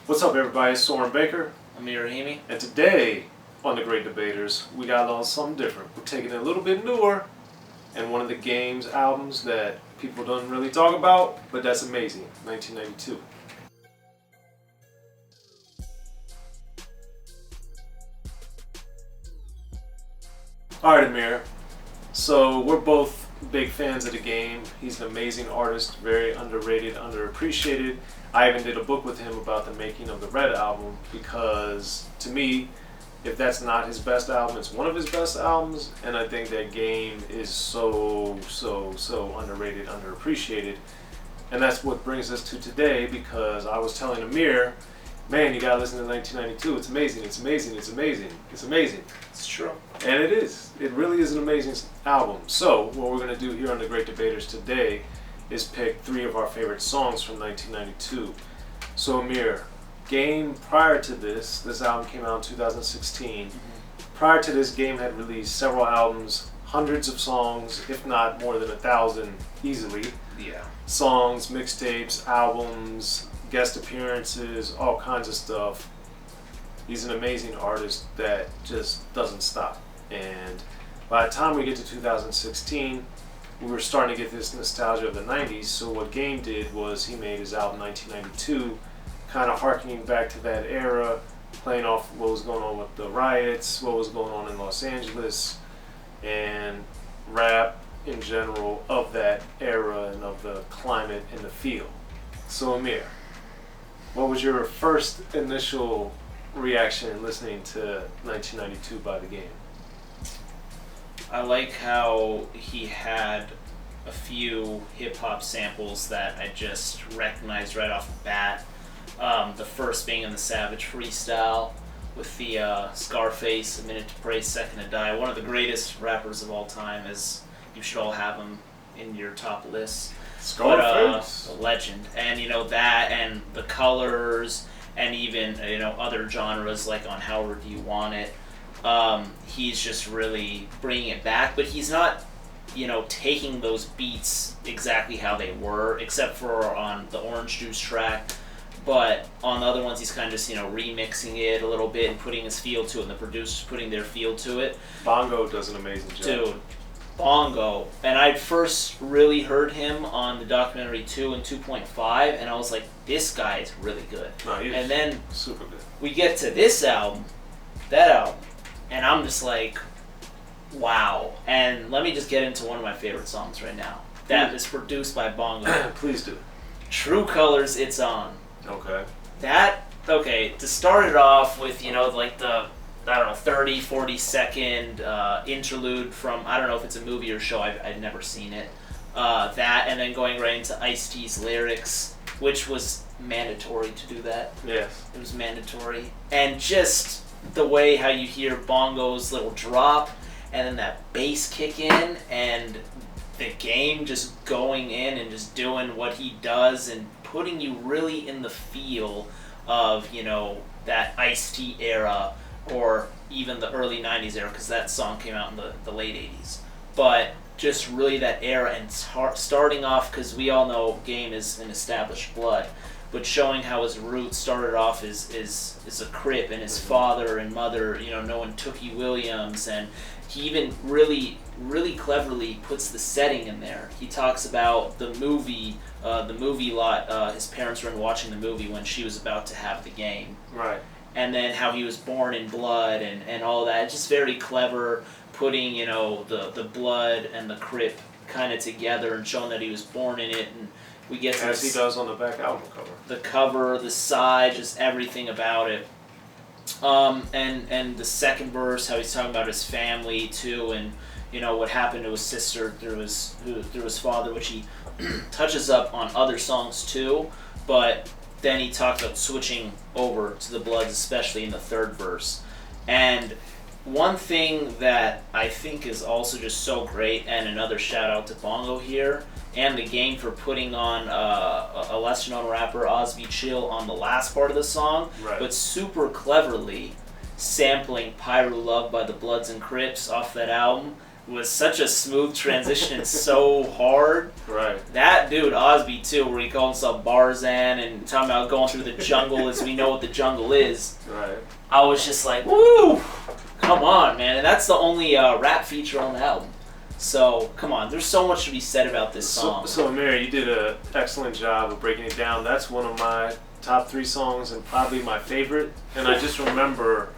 What's up, everybody? It's Soren Baker, Amir Rahimi. and today on The Great Debaters, we got a little something different. We're taking it a little bit newer, and one of the Game's albums that people don't really talk about, but that's amazing, 1992. Alright, Amir. So, we're both big fans of the Game. He's an amazing artist, very underrated, underappreciated. I even did a book with him about the making of the Red album because, to me, if that's not his best album, it's one of his best albums, and I think that Game is so underrated, underappreciated. And that's what brings us to today, because I was telling Amir, man, you gotta listen to 1992. It's amazing, it's amazing, it's amazing, it's amazing. It's true. And it is. It really is an amazing album. So, what we're gonna do here on The Great Debaters today is pick 3 of our favorite songs from 1992. So, Amir, Game, prior to this album came out in 2016. Prior to this, Game had released several albums, hundreds of songs, if not more than 1,000 easily. Yeah. Songs, mixtapes, albums, guest appearances, all kinds of stuff. He's an amazing artist that just doesn't stop. And by the time we get to 2016, we were starting to get this nostalgia of the 90s. So what Game did was he made his album 1992, kind of harkening back to that era, playing off what was going on with the riots, what was going on in Los Angeles, and rap in general of that era and of the climate and the feel. So Amir, what was your first initial reaction listening to 1992 by the Game? I like how he had a few hip-hop samples that I just recognized right off the bat. The first being in the Savage freestyle with the Scarface, A Minute to Pray, Second to Die. One of the greatest rappers of all time, as you should all have him in your top lists. Scarface? But, a legend. And, that and the colors and even, other genres like on However Do You Want It. He's just really bringing it back, but he's not, taking those beats exactly how they were, except for on the Orange Juice track. But on the other ones, he's kind of just, remixing it a little bit and putting his feel to it, and the producers putting their feel to it. Bongo does an amazing job. Dude, Bongo. And I first really heard him on the documentary 2 and 2.5, and I was like, this guy is really good. No, he's and then super good. we get to this album, that album, and I'm just like, wow. And let me just get into one of my favorite songs right now. That is produced by Bongo. Please do. True Colors, It's On. Okay. To start it off with, the, 30, 40 second interlude from, I don't know if it's a movie or show, I've never seen it. That, and then going right into Ice-T's lyrics, which was mandatory to do that. Yes. It was mandatory. And just the way how you hear Bongo's little drop, and then that bass kick in, and the Game just going in and just doing what he does, and putting you really in the feel of, that Ice-T era, or even the early 90s era, because that song came out in the late 80s. But just really that era, and starting off, because we all know Game is an established blood, but showing how his roots started off is a Crip, and his father and mother, knowing Tookie Williams, and he even really cleverly puts the setting in there. He talks about the movie lot. His parents were in watching the movie when she was about to have the Game. Right. And then how he was born in blood and all that. Just very clever, putting, the blood and the Crip kind of together and showing that he was born in it. And we get to as he does on the back album cover. The cover, the side, just everything about it. And the second verse, how he's talking about his family too, and what happened to his sister through his father, which he touches up on other songs too. But then he talks about switching over to the Bloods, especially in the third verse. And one thing that I think is also just so great, and another shout out to Bongo here, and the Game for putting on a lesser known rapper, Osby Chill, on the last part of the song, right, but super cleverly sampling Pyro Love by the Bloods and Crips off that album. was such a smooth transition and so hard. Right. That dude, Osby, too, where he called himself Barzan and talking about going through the jungle as we know what the jungle is. Right. I was just like, woo! Come on, man. And that's the only rap feature on the album. So, come on. There's so much to be said about this song. So Amir, you did an excellent job of breaking it down. That's one of my top 3 songs and probably my favorite. And I just remember,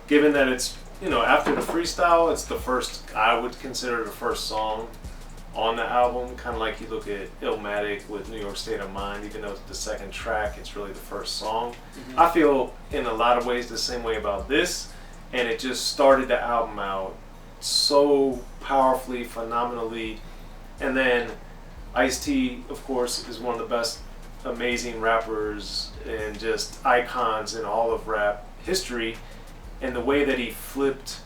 given that it's, after the freestyle, it's the first, I would consider the first song on the album. Kind of like you look at Illmatic with New York State of Mind, even though it's the second track, it's really the first song. Mm-hmm. I feel in a lot of ways the same way about this. And it just started the album out so powerfully, phenomenally. And then Ice-T, of course, is one of the best amazing rappers and just icons in all of rap history. And the way that he flipped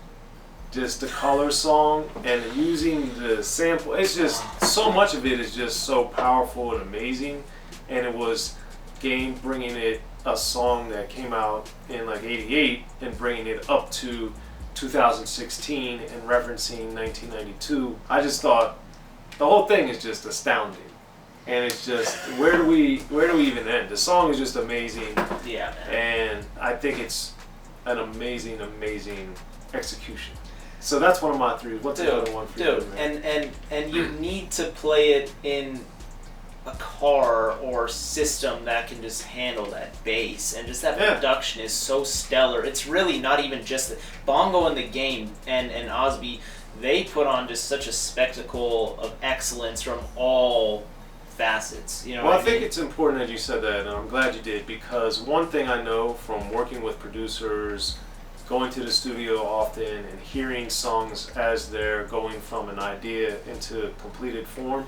just the Color song and using the sample, it's just, so much of it is just so powerful and amazing. And it was Game bringing it, a song that came out in like 88, and bringing it up to 2016 and referencing 1992. I just thought the whole thing is just astounding. And it's just, where do we even end? The song is just amazing. Yeah, man. And I think it's an amazing execution. So that's one of my 3. What's the other one for you, man? And you need to play it in a car or system that can just handle that bass, and just that production is so stellar. It's really not even just Bongo in the Game and Osby. They put on just such a spectacle of excellence from all facets. Well, I think it's important that you said that, and I'm glad you did, because one thing I know from working with producers, going to the studio often, and hearing songs as they're going from an idea into completed form,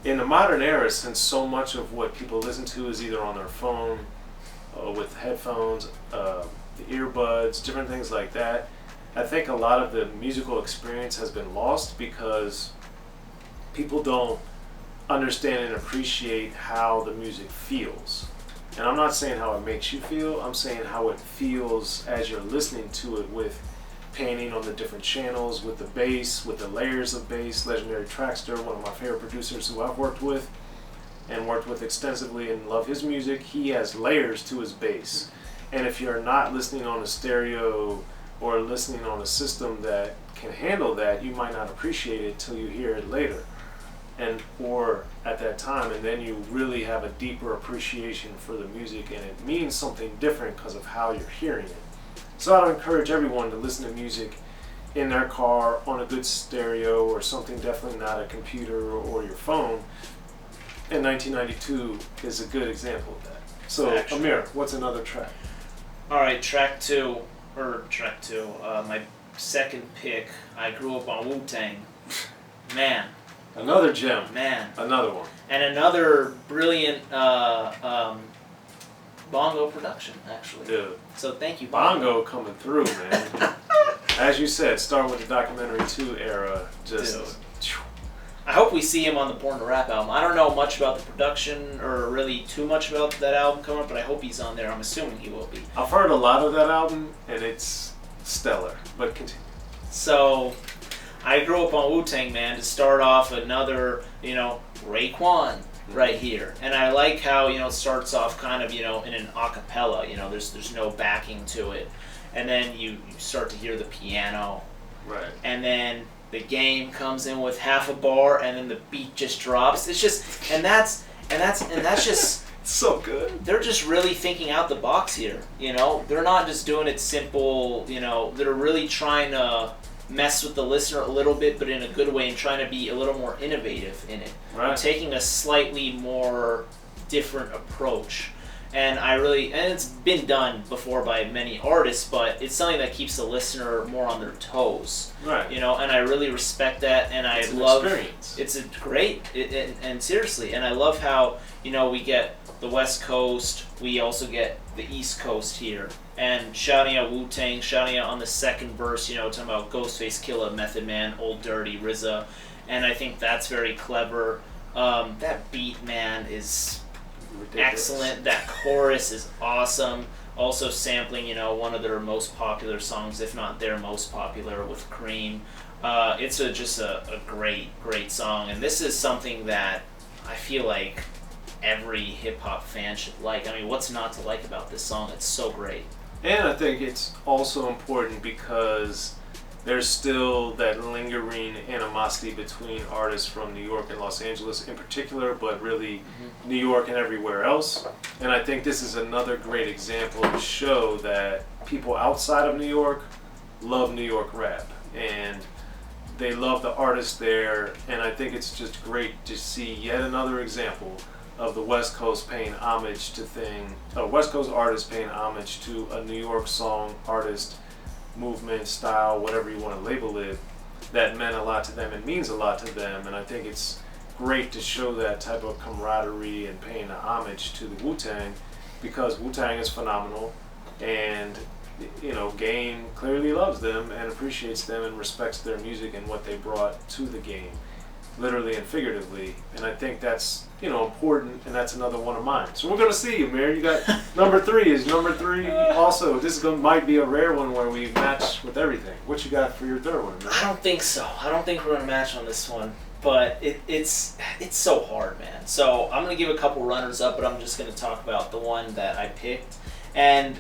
in the modern era, since so much of what people listen to is either on their phone, with headphones, the earbuds, different things like that, I think a lot of the musical experience has been lost because people don't understand and appreciate how the music feels. And I'm not saying how it makes you feel, I'm saying how it feels as you're listening to it, with panning on the different channels, with the bass, with the layers of bass. Legendary Trackster, one of my favorite producers who I've worked with extensively and love his music, he has layers to his bass. And if you're not listening on a stereo or listening on a system that can handle that, you might not appreciate it till you hear it later, or at that time, and then you really have a deeper appreciation for the music, and it means something different because of how you're hearing it. So I'd encourage everyone to listen to music in their car, on a good stereo, or something, definitely not a computer or your phone. And 1992 is a good example of that. So, Amir, what's another track? Alright, track two. My second pick, I Grew Up on Wu-Tang. Man. Another gem. Man. Another one. And another brilliant Bongo production, actually. Dude. So thank you, Bongo coming through, man. As you said, start with the Documentary 2 era. Just. Dude. I hope we see him on the Born to Rap album. I don't know much about the production or really too much about that album coming up, but I hope he's on there. I'm assuming he will be. I've heard a lot of that album, and it's stellar. But continue. So, I Grew Up on Wu-Tang, man, to start off another, Raekwon right here. And I like how, it starts off kind of, in an acapella. There's no backing to it. And then you start to hear the piano. Right. And then the Game comes in with half a bar, and then the beat just drops. It's just, and that's just so good. They're just really thinking out the box here. They're not just doing it simple. They're really trying to mess with the listener a little bit, but in a good way, and trying to be a little more innovative in it. Right. And taking a slightly more different approach. And it's been done before by many artists, but it's something that keeps the listener more on their toes. Right. And I really respect that, and it's I love experience. It's a great, and seriously, and I love how, we get the West Coast, we also get the East Coast here. And shouting out Wu-Tang, shouting out on the second verse, talking about Ghostface Killah, Method Man, Old Dirty, RZA. And I think that's very clever. That beat, man, is ridiculous. Excellent. That chorus is awesome. Also sampling, one of their most popular songs, if not their most popular, with Cream. It's just a great song, and this is something that I feel like every hip hop fan should like. I mean, what's not to like about this song? It's so great. And I think it's also important because there's still that lingering animosity between artists from New York and Los Angeles in particular, but really New York and everywhere else. And I think this is another great example to show that people outside of New York love New York rap. And they love the artists there. And I think it's just great to see yet another example of the West Coast paying homage to West Coast artists paying homage to a New York song, artist, movement, style, whatever you want to label it, that meant a lot to them and means a lot to them. And I think it's great to show that type of camaraderie and paying a homage to the Wu-Tang, because Wu-Tang is phenomenal, and Game clearly loves them and appreciates them and respects their music and what they brought to the game, literally and figuratively. And I think that's important, and that's another one of mine. So we're gonna see, Amir. You got number 3 is number 3. Also, this might be a rare one where we match with everything. What you got for your third one, man? I don't think so. I don't think we're gonna match on this one, but it's so hard, man. So I'm gonna give a couple runners up, but I'm just gonna talk about the one that I picked, and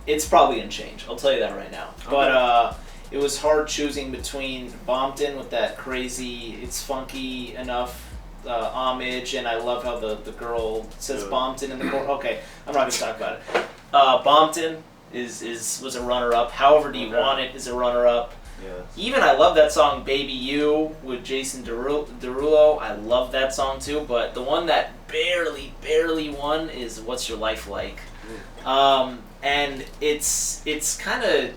it's probably gonna change. I'll tell you that right now. Okay. But it was hard choosing between Bompton with that crazy, it's funky enough homage, and I love how the girl says Bompton in the chorus. Okay, I'm not going to talk about it. Bompton was a runner-up. However Do You Want It is a runner-up. Yeah. Even I love that song Baby You with Jason Derulo. I love that song too, but the one that barely won is What's Your Life Like? And it's kind of...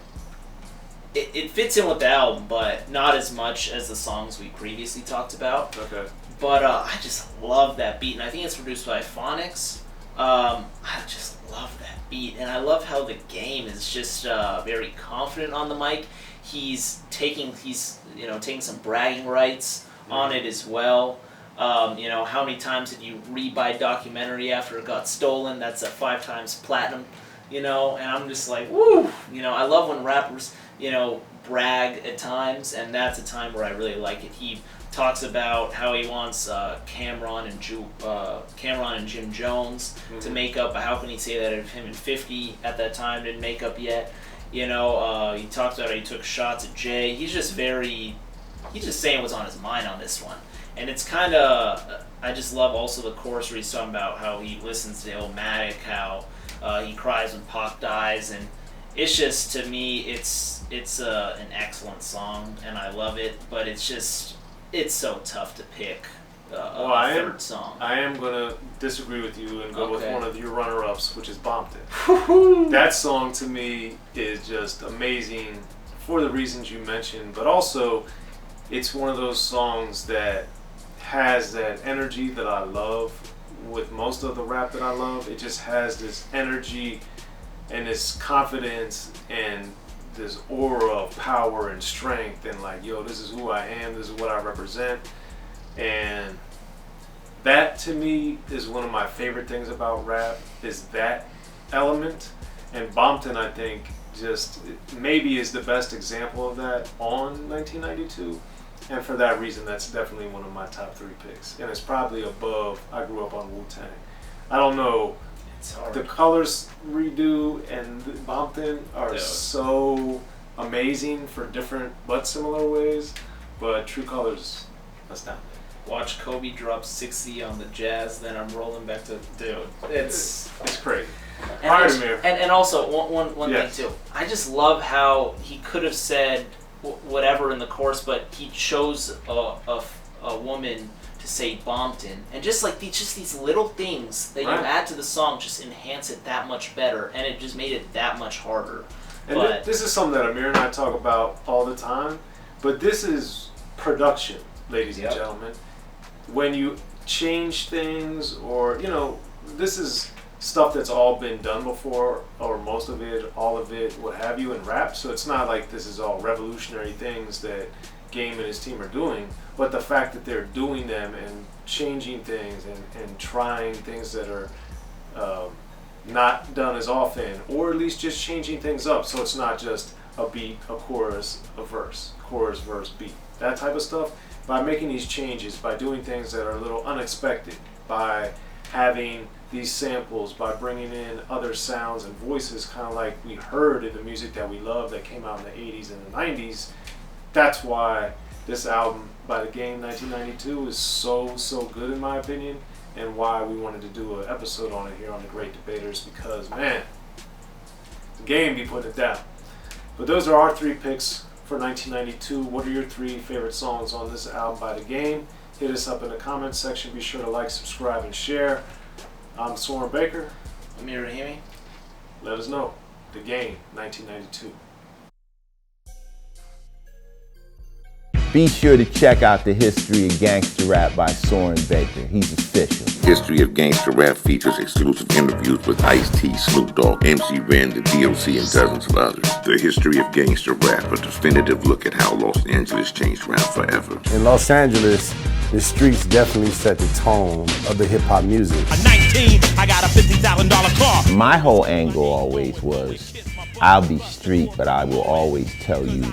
It fits in with the album, but not as much as the songs we previously talked about. Okay. But I just love that beat, and I think it's produced by Phonics. I just love that beat, and I love how the Game is just very confident on the mic. He's taking some bragging rights on it as well. How many times did you rebuy documentary after it got stolen? That's at 5 times platinum. And I'm just like, woo! I love when rappers brag at times, and that's a time where I really like it. He talks about how he wants Cameron and Jim Jones to make up, but how can he say that if him and 50 at that time didn't make up yet? He talks about how he took shots at Jay. He's just saying what's on his mind on this one. And it's kind of, I just love also the chorus where he's talking about how he listens to Illmatic, how he cries when Pac dies, and it's just, to me, it's an excellent song, and I love it, but it's so tough to pick a third song. I am going to disagree with you and go with one of your runner-ups, which is Bompton. That song, to me, is just amazing for the reasons you mentioned, but also it's one of those songs that has that energy that I love with most of the rap that I love. It just has this energy and this confidence and this aura of power and strength, and like, yo, this is who I am, this is what I represent. And that, to me, is one of my favorite things about rap, is that element. And Bompton, I think, just maybe is the best example of that on 1992. And for that reason, that's definitely one of my top 3 picks. And it's probably above I Grew Up on Wu-Tang. I don't know. The Colors redo and Bompton are so amazing for different but similar ways, but True Colors, that's not it. Watch Kobe drop 60 on the Jazz, then I'm rolling back to it's crazy. And also one thing too. I just love how he could have said whatever in the chorus, but he chose a woman to say Bompton, and just these little things that you add to the song just enhance it that much better, and it just made it that much harder. And this is something that Amir and I talk about all the time, but this is production, ladies and gentlemen. When you change things, or this is stuff that's all been done before, or most of it, all of it, what have you, in rap. So it's not like this is all revolutionary things that Game and his team are doing, but the fact that they're doing them and changing things and trying things that are not done as often, or at least just changing things up, so it's not just a beat, a chorus, a verse, chorus, verse, beat, that type of stuff. By making these changes, by doing things that are a little unexpected, by having these samples, by bringing in other sounds and voices, kind of like we heard in the music that we love that came out in the 80s and the 90s, that's why this album by The Game 1992 is so good in my opinion, and why we wanted to do an episode on it here on The Great Debaters, because man, The Game be putting it down. But those are our 3 picks for 1992. What are your 3 favorite songs on this album by The Game? Hit us up in the comments section. Be sure to like, subscribe, and share. I'm Soren Baker. Amir Rahimi. Let us know. The Game 1992. Be sure to check out the History of Gangster Rap by Soren Baker. He's official. History of Gangster Rap features exclusive interviews with Ice-T, Snoop Dogg, MC Ren, the DOC, and dozens of others. The History of Gangster Rap, a definitive look at how Los Angeles changed rap forever. In Los Angeles, the streets definitely set the tone of the hip-hop music. At 19, I got a $50,000 car. My whole angle always was, I'll be street, but I will always tell you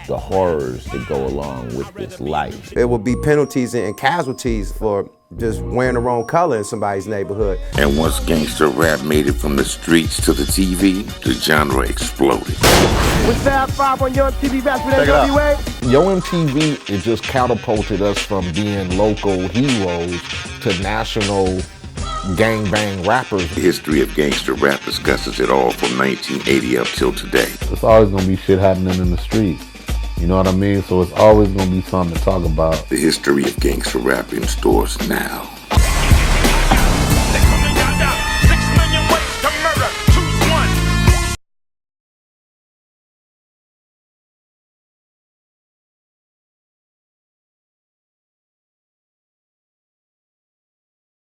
the horrors that go along with this life. There will be penalties and casualties for just wearing the wrong color in somebody's neighborhood. And once gangster rap made it from the streets to the TV, the genre exploded. With Fab 5 on Yo MTV Raps with NWA. Yo MTV, it just catapulted us from being local heroes to national gangbang rappers. The History of Gangster Rap discusses it all from 1980 up till today. There's always gonna be shit happening in the streets. You know what I mean? So it's always gonna be something to talk about. The History of Gangster Rap in stores now.